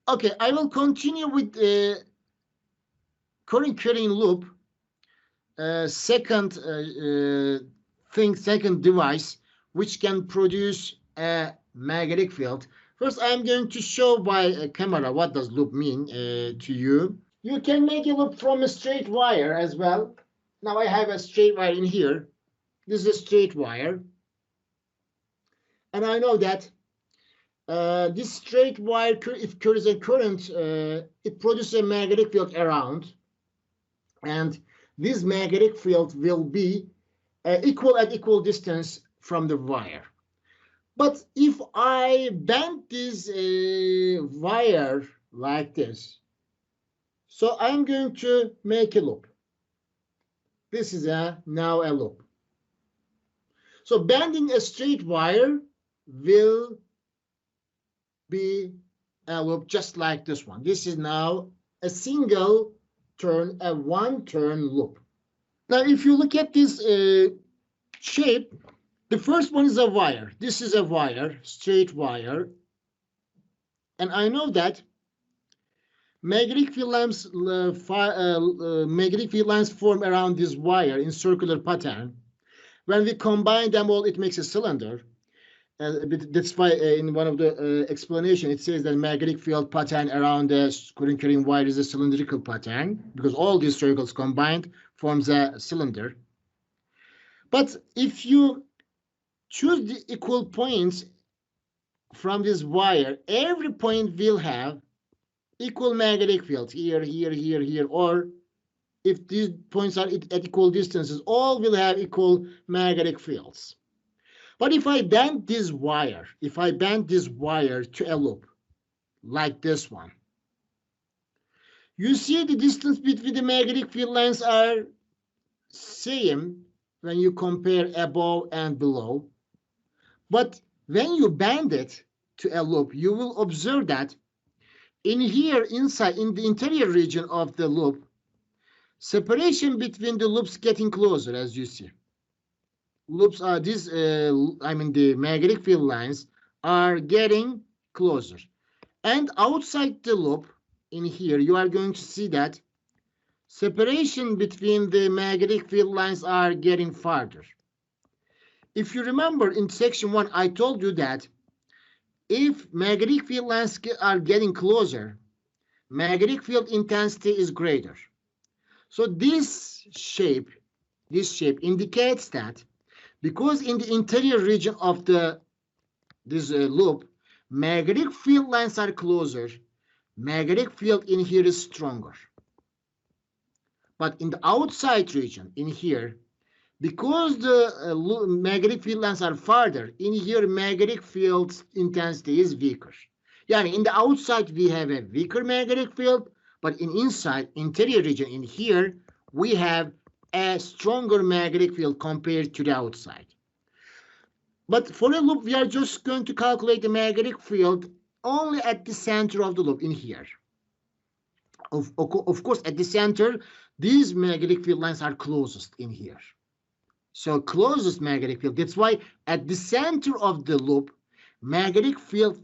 Okay, I will continue with the current carrying loop. Second device which can produce a magnetic field. First, I'm going to show by a camera what does loop mean to you. You can make a loop from a straight wire as well. Now I have a straight wire in here. This is a straight wire. And I know that this straight wire, if there is a current, it produces a magnetic field around. And this magnetic field will be equal distance from the wire. But if I bend this wire like this, so I'm going to make a loop. This is now a loop. So bending a straight wire will be a loop just like this one. This is now a single turn, a one-turn loop. Now, if you look at this shape, the first one is a wire. This is a wire, straight wire. And I know that magnetic field lines form around this wire in circular pattern. When we combine them all, it makes a cylinder. That's why in one of the explanation, it says that magnetic field pattern around the current carrying wire is a cylindrical pattern because all these circles combined forms a cylinder. But if you choose the equal points from this wire, every point will have equal magnetic fields here, here, here, here, or if these points are at equal distances, all will have equal magnetic fields. But if I bend this wire, to a loop, like this one, you see the distance between the magnetic field lines are same when you compare above and below. But when you bend it to a loop, you will observe that in here, inside, in the interior region of the loop, separation between the loops getting closer, as you see. Loops are the magnetic field lines are getting closer. And outside the loop, in here, you are going to see that separation between the magnetic field lines are getting farther. If you remember in section 1, I told you that if magnetic field lines are getting closer, magnetic field intensity is greater. So this shape indicates that because in the interior region of this loop, magnetic field lines are closer, magnetic field in here is stronger. But in the outside region, in here, because the magnetic field lines are farther, in here magnetic field intensity is weaker. Yani in the outside we have a weaker magnetic field, but in inside, interior region, in here, we have a stronger magnetic field compared to the outside. But for a loop, we are just going to calculate the magnetic field only at the center of the loop in here. Of course, at the center, these magnetic field lines are closest in here. So closest magnetic field. That's why at the center of the loop, magnetic field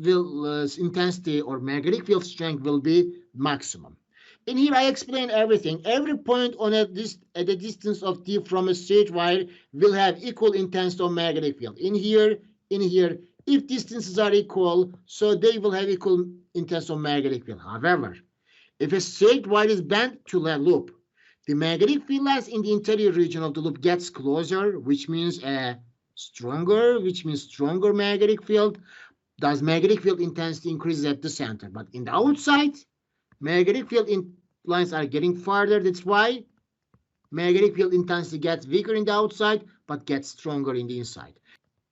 intensity or magnetic field strength will be maximum. In here, I explain everything. Every point on at a distance of d from a straight wire will have equal intensity of magnetic field. In here, if distances are equal, so they will have equal intensity of magnetic field. However, if a straight wire is bent to a loop, the magnetic field lines in the interior region of the loop gets closer, which means stronger magnetic field. Thus, magnetic field intensity increases at the center. But in the outside, magnetic field lines are getting farther. That's why magnetic field intensity gets weaker in the outside, but gets stronger in the inside.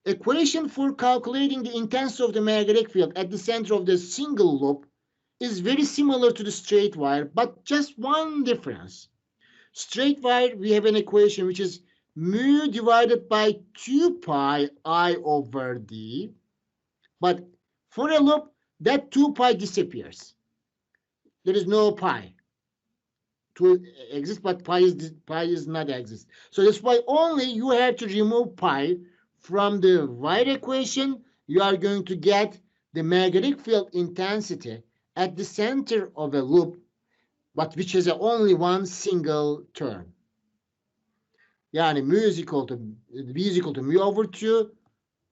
Equation for calculating the intensity of the magnetic field at the center of the single loop is very similar to the straight wire, but just one difference. Straight wire, we have an equation which is mu divided by 2 pi I over d. But for a loop, that 2 pi disappears. There is no pi to exist, but pi is not exist. So that's why only you have to remove pi from the wire equation. You are going to get the magnetic field intensity at the center of a loop, but which has only one single turn. Yani mu is equal to mu over 2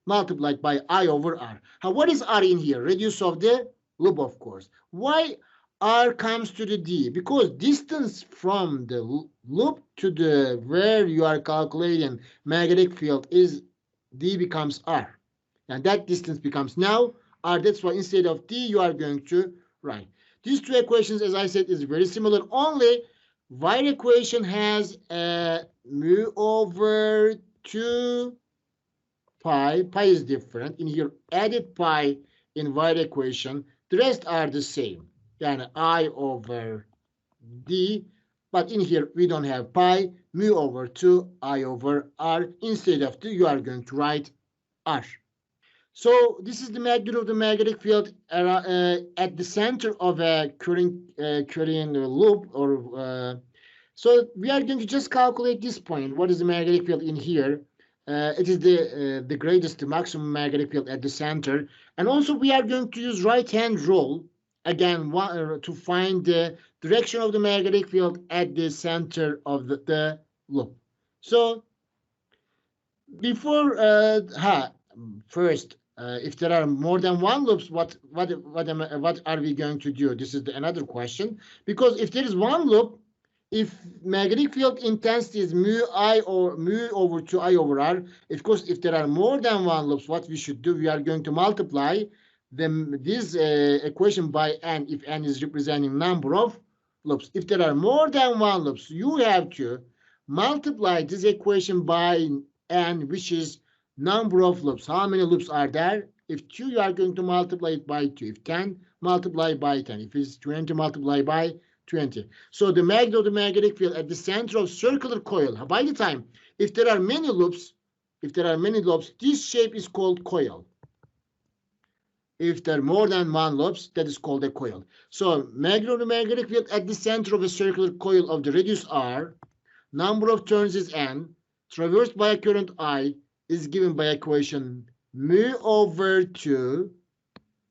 multiplied by I over R. Now, what is R in here? Radius of the loop, of course. Why R comes to the D? Because distance from the loop to the where you are calculating magnetic field is D becomes R. And that distance becomes now R. That's why instead of D, you are going to write. These two equations, as I said, is very similar. Only y equation has a mu over 2 pi. Pi is different. In here, added pi in y equation. The rest are the same. Yani I over d. But in here, we don't have pi. Mu over 2 I over r. Instead of 2, you are going to write r. So this is the magnitude of the magnetic field at the center of a current loop. So we are going to just calculate this point. What is the magnetic field in here? It is the greatest, the maximum magnetic field at the center. And also we are going to use right-hand rule, again, to find the direction of the magnetic field at the center of the loop. So before, first, if there are more than one loops, what are we going to do? This is another question. Because if there is one loop, if magnetic field intensity is mu I or mu over 2 I over R, of course, if there are more than one loops, what we should do, we are going to multiply this equation by n, if n is representing number of loops. If there are more than one loops, you have to multiply this equation by n, which is number of loops. How many loops are there? If 2, you are going to multiply it by 2. If 10, multiply by 10. If it's 20, multiply by 20. So the magnitude of the magnetic field at the center of circular coil. By the time, if there are many loops, this shape is called coil. If there are more than one loops, that is called a coil. So magnitude of the magnetic field at the center of a circular coil of the radius r, number of turns is n, traversed by a current I, is given by equation mu over 2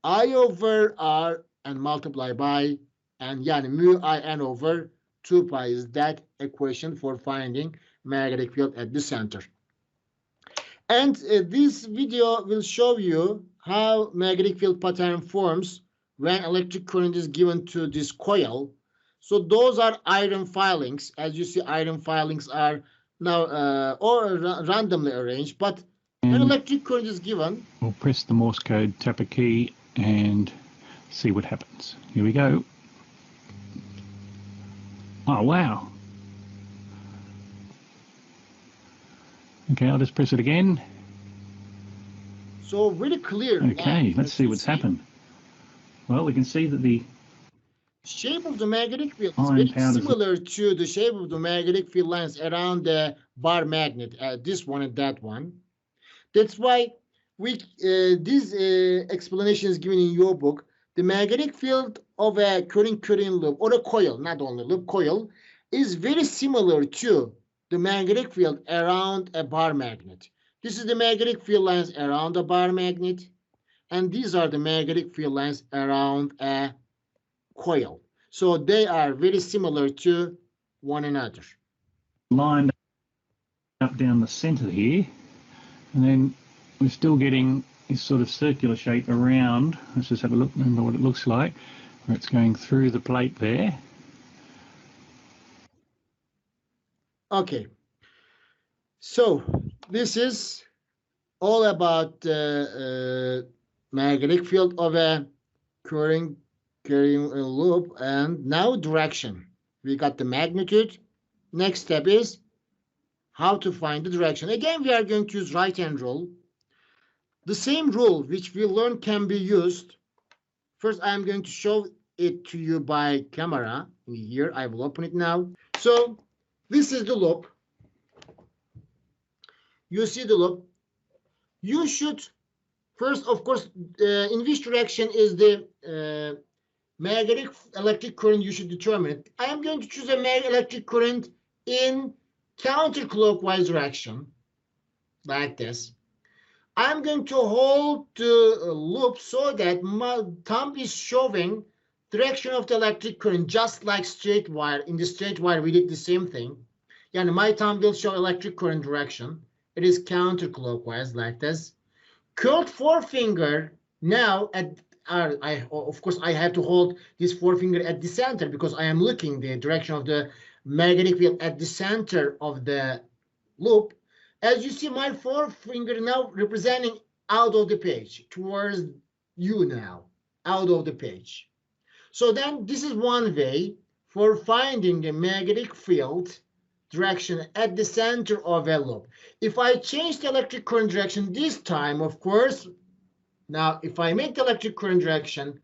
I over r and multiply by n, yani mu I n over 2 pi is that equation for finding magnetic field at the center. And this video will show you how magnetic field pattern forms when electric current is given to this coil. So those are iron filings. As you see, iron filings are now randomly arranged, but when electric current is given, we'll press the Morse code, tap a key, and see what happens. Here we go. Oh, wow. Okay, I'll just press it again. So really clear. Okay, let's see what's happened. Well, we can see that the shape of the magnetic field is very similar to the shape of the magnetic field lines around the bar magnet, this one and that one. That's why this explanation is given in your book. The magnetic field of a current loop, or a coil, not only loop, coil, is very similar to the magnetic field around a bar magnet. This is the magnetic field lines around a bar magnet, and these are the magnetic field lines around a coil. So they are very similar to one another. Lined up down the center here, and then we're still getting this sort of circular shape around. Let's just have a look, remember what it looks like, where it's going through the plate there. Okay, so this is all about the magnetic field of a current loop. And now direction. We got the magnitude. Next step is how to find the direction. Again, we are going to use right-hand rule. The same rule which we learned can be used. First, I'm going to show it to you by camera. Here, I will open it now. So this is the loop. You see the loop. You should first, of course, in which direction is the magnetic electric current, you should determine it. I am going to choose a magnetic electric current in counterclockwise direction, like this. I'm going to hold the loop so that my thumb is showing direction of the electric current, just like straight wire. In the straight wire, we did the same thing. Yani my thumb will show electric current direction. It is counterclockwise like this. Curled forefinger now at of course I have to hold this forefinger at the center because I am looking the direction of the magnetic field at the center of the loop. As you see, my forefinger now representing out of the page towards you now, out of the page. So then this is one way for finding the magnetic field direction at the center of a loop. If I change the electric current direction this time, of course, now if I make the electric current direction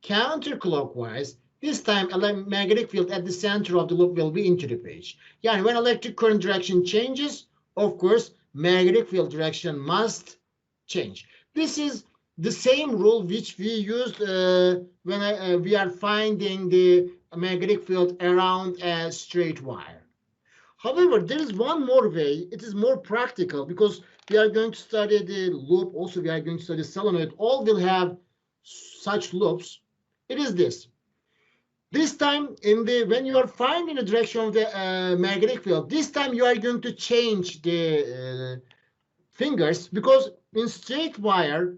counterclockwise, this time magnetic field at the center of the loop will be into the page. Yeah, when electric current direction changes, of course, magnetic field direction must change. This is the same rule which we used when we are finding the magnetic field around a straight wire. However, there is one more way. It is more practical because we are going to study the loop. Also, we are going to study solenoid. All will have such loops. It is this. This time, when you are finding the direction of the magnetic field, this time you are going to change the fingers because in straight wire,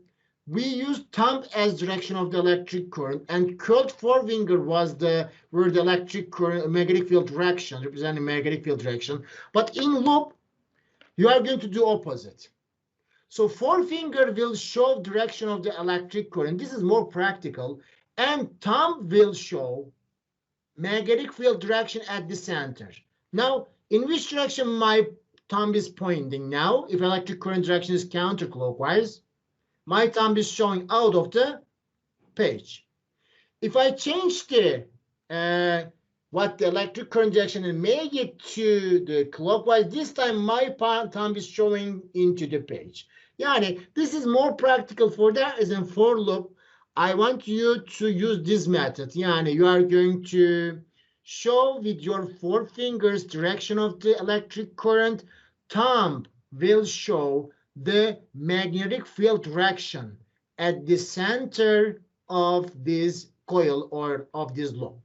we use thumb as direction of the electric current, and curled forefinger was where the electric current magnetic field direction, representing magnetic field direction. But in loop, you are going to do opposite. So forefinger will show direction of the electric current. This is more practical, and thumb will show magnetic field direction at the center. Now, in which direction my thumb is pointing now? If electric current direction is counterclockwise, my thumb is showing out of the page. If I change the what the electric current direction and make it to the clockwise, this time my thumb is showing into the page. Yani this is more practical for that as in for loop. I want you to use this method. Yani you are going to show with your forefingers direction of the electric current. Thumb will show the magnetic field direction at the center of this coil or of this loop.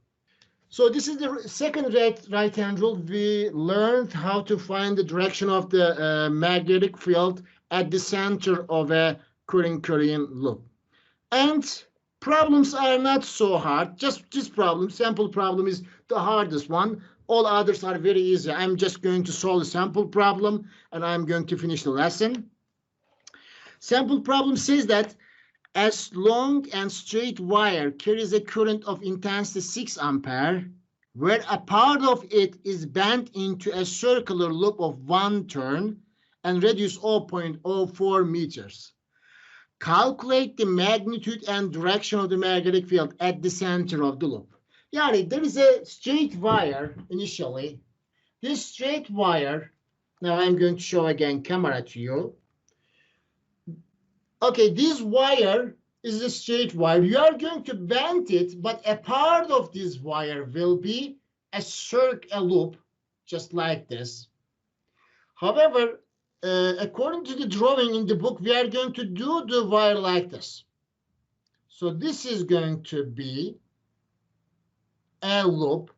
So this is the second right-hand rule. We learned how to find the direction of the magnetic field at the center of a current loop. And problems are not so hard. Just this problem, sample problem, is the hardest one. All others are very easy. I'm just going to solve the sample problem and I'm going to finish the lesson. Sample problem says that as long and straight wire carries a current of intensity 6 ampere, where a part of it is bent into a circular loop of 1 turn and radius 0.04 meters. Calculate the magnitude and direction of the magnetic field at the center of the loop. Yani there is a straight wire initially. This straight wire, now I'm going to show again camera to you. Okay, this wire is a straight wire. You are going to bend it, but a part of this wire will be a loop, just like this. However, according to the drawing in the book, we are going to do the wire like this. So this is going to be a loop.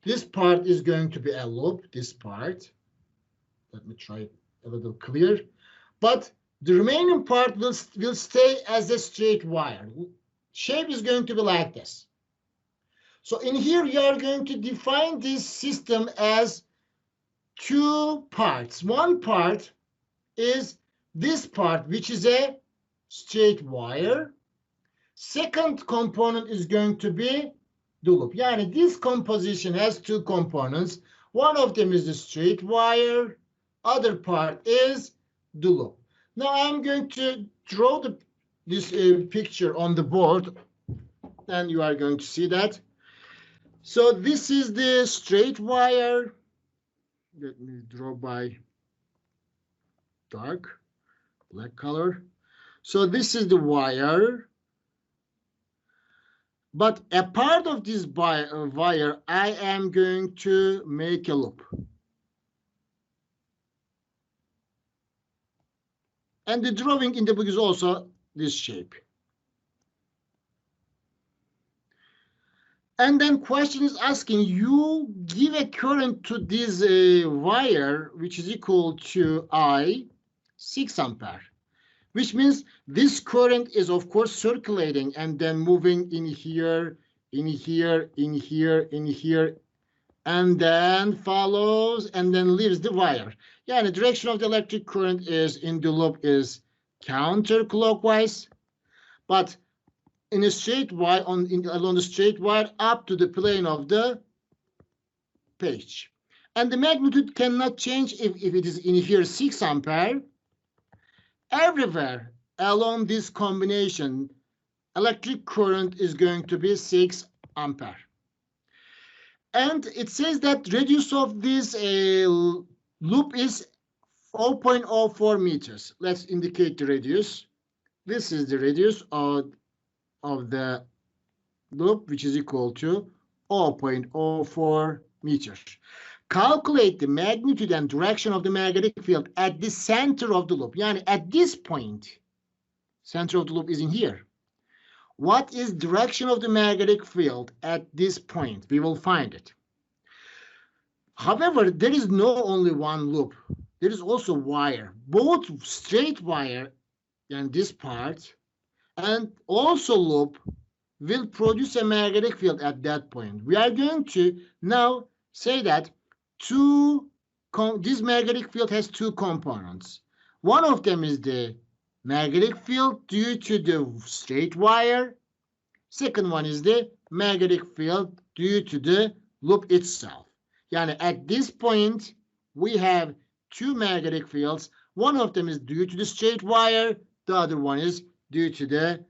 This part is going to be a loop, this part. Let me try it a little clear. But the remaining part will stay as a straight wire. Shape is going to be like this. So in here, you are going to define this system as 2 parts. One part is this part, which is a straight wire. Second component is going to be the loop. Yani this composition has 2 components. One of them is the straight wire. Other part is the loop. Now I'm going to draw this picture on the board, and you are going to see that. So this is the straight wire. Let me draw by dark, black color. So this is the wire. But a part of this wire, I am going to make a loop. And the drawing in the book is also this shape. And then question is asking you give a current to this wire, which is equal to I, 6 ampere, which means this current is, of course, circulating and then moving in here, in here, in here, in here, and then follows and then leaves the wire. Yeah, and the direction of the electric current is in the loop is counterclockwise, but in a straight wire along the straight wire up to the plane of the page. And the magnitude cannot change if it is in here 6 ampere. Everywhere along this combination, electric current is going to be 6 ampere. And it says that radius of this loop is 4.04 meters. Let's indicate the radius. This is the radius of the loop, which is equal to 0.04 meters. Calculate the magnitude and direction of the magnetic field at the center of the loop. Yani at this point, center of the loop is in here. What is direction of the magnetic field at this point? We will find it. However, there is no only one loop. There is also wire, both straight wire and this part, and also loop will produce a magnetic field at that point. We are going to now say that this magnetic field has two components. One of them is the magnetic field due to the straight wire. Second one is the magnetic field due to the loop itself. Yani at this point, we have two magnetic fields. One of them is due to the straight wire. The other one is due to the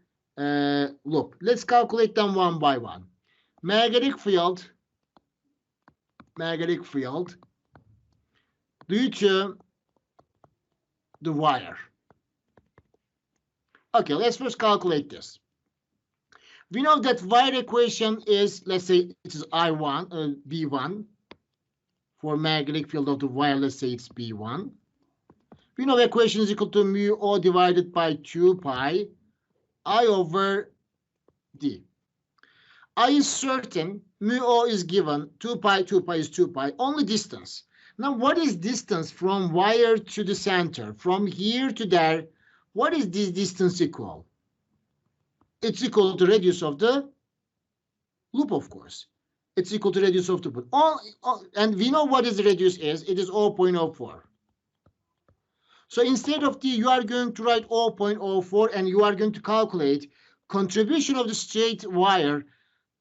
loop. Let's calculate them one by one. Magnetic field due to the wire. Okay, let's first calculate this. We know that wire equation is, let's say it is I1, B1. For magnetic field of the wire, let's say it's B1. We know equation is equal to mu O divided by 2 pi I over D. I is certain, mu O is given, 2 pi is 2 pi, only distance. Now, what is distance from wire to the center? From here to there, what is this distance equal? It's equal to radius of the loop, of course. It's equal to radius of the loop. And we know what is the radius is. It is 0.04. So instead of D, you are going to write 0.04 and you are going to calculate contribution of the straight wire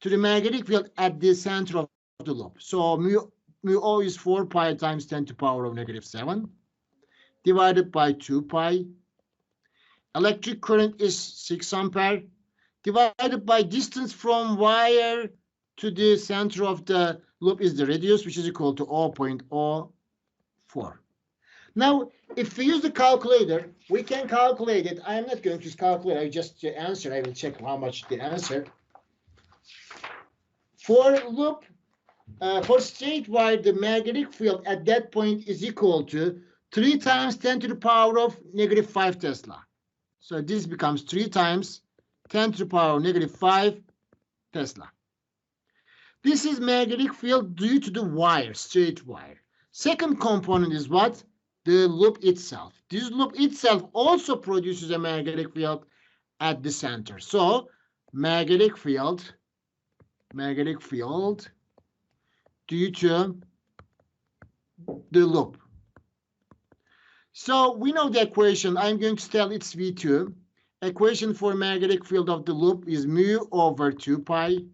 to the magnetic field at the center of the loop. So mu O is 4 pi times 10 to the power of -7 divided by 2 pi. Electric current is 6 ampere divided by distance from wire to the center of the loop is the radius, which is equal to 0.04. Now, if we use the calculator, we can calculate it. I am not going to use calculator. I just answer. I will check how much the answer. For loop, for straight wire, the magnetic field at that point is equal to 3 times 10 to the power of -5 Tesla. So this becomes 3 times 10 to the power of -5 Tesla. This is magnetic field due to the wire, straight wire. Second component is what? The loop itself. This loop itself also produces a magnetic field at the center. So magnetic field due to the loop. So we know the equation. I'm going to tell it's V2. Equation for magnetic field of the loop is mu over 2 pi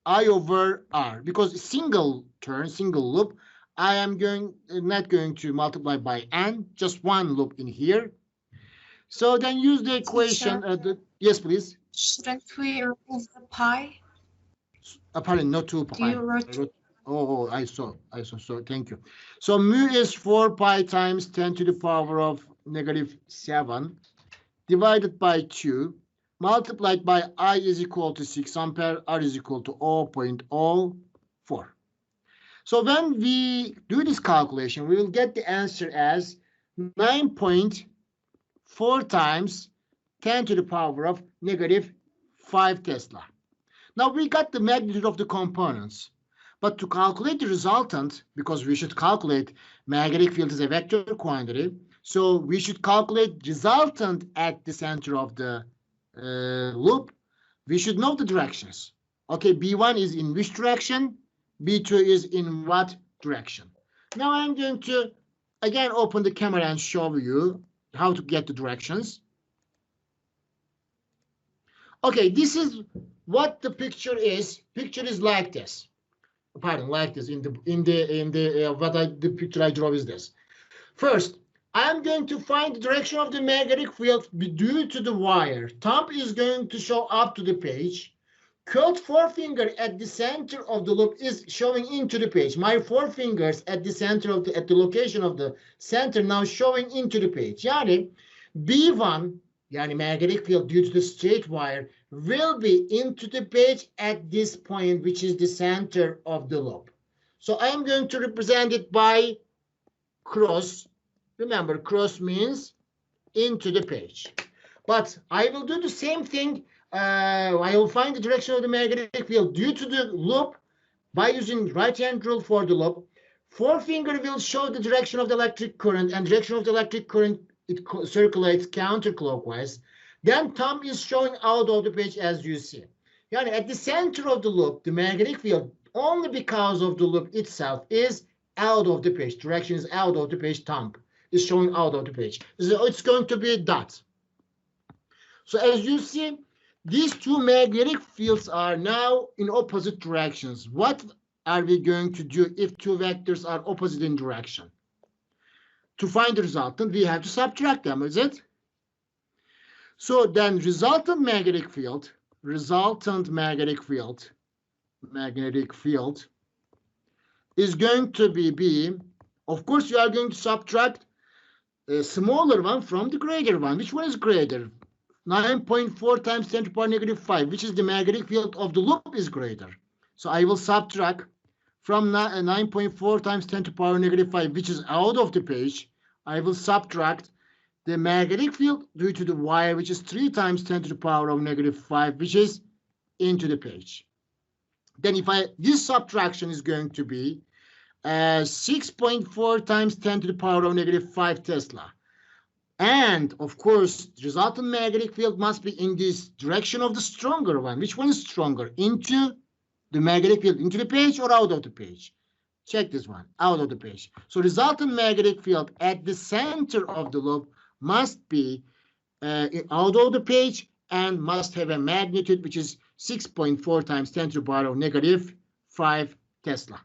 I over R. Because single turn, single loop, I am not going to multiply by n, just one loop in here. So then use the equation. Yes, please. Shouldn't we remove the pi? Apparently not 2 pi. You wrote Oh, I saw. So thank you. So mu is 4 pi times 10 to the power of -7 divided by 2. Multiplied by I is equal to 6 ampere, R is equal to 0.04. So when we do this calculation, we will get the answer as 9.4 times 10 to the power of -5 Tesla. Now we got the magnitude of the components. But to calculate the resultant, because we should calculate magnetic field as a vector quantity, so we should calculate resultant at the center of the loop. We should know the directions. Okay, B1 is in which direction? B2 is in what direction? Now I'm going to again open the camera and show you how to get the directions. Okay, this is what the picture is. Picture is like this. Pardon, like this. The picture I draw is this. First, I'm going to find the direction of the magnetic field due to the wire. Thumb is going to show up to the page. Curled forefinger at the center of the loop is showing into the page. My forefingers at the center of at the location of the center now showing into the page. Yani B1, yani magnetic field due to the straight wire, will be into the page at this point, which is the center of the loop. So I'm going to represent it by cross. Remember, cross means into the page. But I will do the same thing. I will find the direction of the magnetic field due to the loop by using right-hand rule for the loop. Forefinger will show the direction of the electric current, and direction of the electric current, it circulates counterclockwise. Then thumb is showing out of the page as you see. Yani at the center of the loop, the magnetic field, only because of the loop itself, is out of the page. Direction is out of the page. Thumb is showing out of the page. So it's going to be a dot. So as you see, these two magnetic fields are now in opposite directions. What are we going to do if two vectors are opposite in direction? To find the resultant, we have to subtract them, is it? So then resultant magnetic field is going to be, of course, you are going to subtract a smaller one from the greater one. Which one is greater? 9.4 times 10 to the power negative 5, which is the magnetic field of the loop, is greater. So I will subtract from 9.4 times 10 to the power negative 5, which is out of the page. I will subtract the magnetic field due to the wire, which is 3 times 10 to the power of negative 5, which is into the page. Then this subtraction is going to be 6.4 times 10 to the power of negative 5 Tesla. And of course, the resultant magnetic field must be in this direction of the stronger one. Which one is stronger? Into the magnetic field, into the page or out of the page? Check this one, out of the page. So resultant magnetic field at the center of the loop must be out of the page and must have a magnitude which is 6.4 times 10 to the power of negative 5 Tesla.